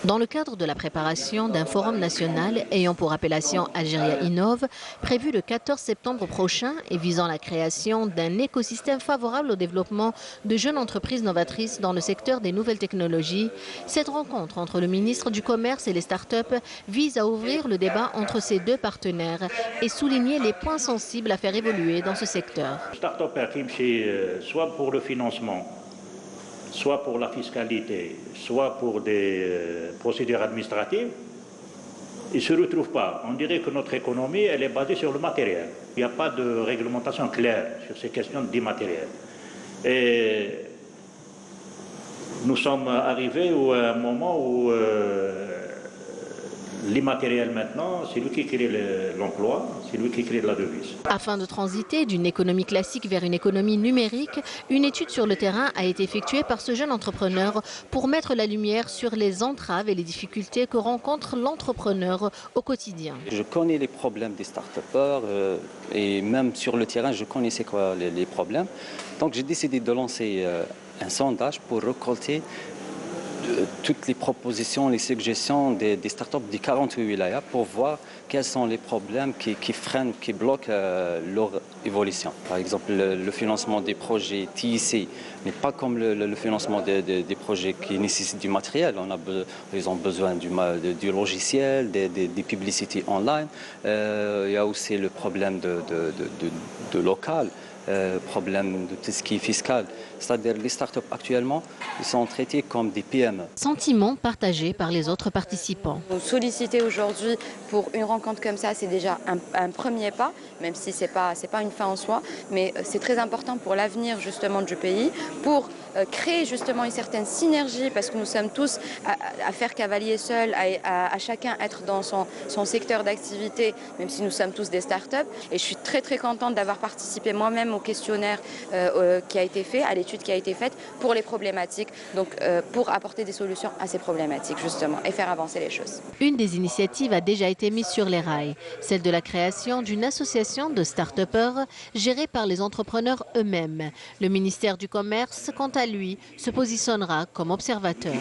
Dans le cadre de la préparation d'un forum national ayant pour appellation Algéria Innove, prévu le 14 septembre prochain et visant la création d'un écosystème favorable au développement de jeunes entreprises novatrices dans le secteur des nouvelles technologies, cette rencontre entre le ministre du Commerce et les startups vise à ouvrir le débat entre ces deux partenaires et souligner les points sensibles à faire évoluer dans ce secteur. Soit pour le financement, soit pour la fiscalité, soit pour des procédures administratives, ils ne se retrouvent pas. On dirait que notre économie, elle est basée sur le matériel. Il n'y a pas de réglementation claire sur ces questions d'immatériel. Et nous sommes arrivés à un moment où l'immatériel maintenant, c'est lui qui crée l'emploi, c'est lui qui crée de la devise. Afin de transiter d'une économie classique vers une économie numérique, une étude sur le terrain a été effectuée par ce jeune entrepreneur pour mettre la lumière sur les entraves et les difficultés que rencontre l'entrepreneur au quotidien. Je connais les problèmes des start-upers et même sur le terrain, je connaissais quoi les problèmes. Donc j'ai décidé de lancer un sondage pour récolter toutes les propositions, les suggestions des startups des 48 wilayas pour voir quels sont les problèmes qui freinent, qui bloquent leur évolution. Par exemple, le financement des projets TIC n'est pas comme le financement des projets qui nécessitent du matériel. Ils ont besoin du logiciel, des publicités online. Il y a aussi le problème de local. Problème de tout ce qui est fiscal. C'est-à-dire les startups actuellement, ils sont traités comme des PME. Sentiment partagé par les autres participants. Vous solliciter aujourd'hui pour une rencontre comme ça, c'est déjà un premier pas, même si c'est pas une fin en soi, mais c'est très important pour l'avenir justement du pays, pour créer justement une certaine synergie, parce que nous sommes tous à faire cavalier seul, à chacun être dans son secteur d'activité, même si nous sommes tous des startups. Et je suis très très contente d'avoir participé moi-même au questionnaire qui a été fait, à l'étude qui a été faite pour les problématiques, donc pour apporter des solutions à ces problématiques justement et faire avancer les choses. Une des initiatives a déjà été mise sur les rails, celle de la création d'une association de start-upers gérée par les entrepreneurs eux-mêmes. Le ministère du Commerce, quant à lui, se positionnera comme observateur.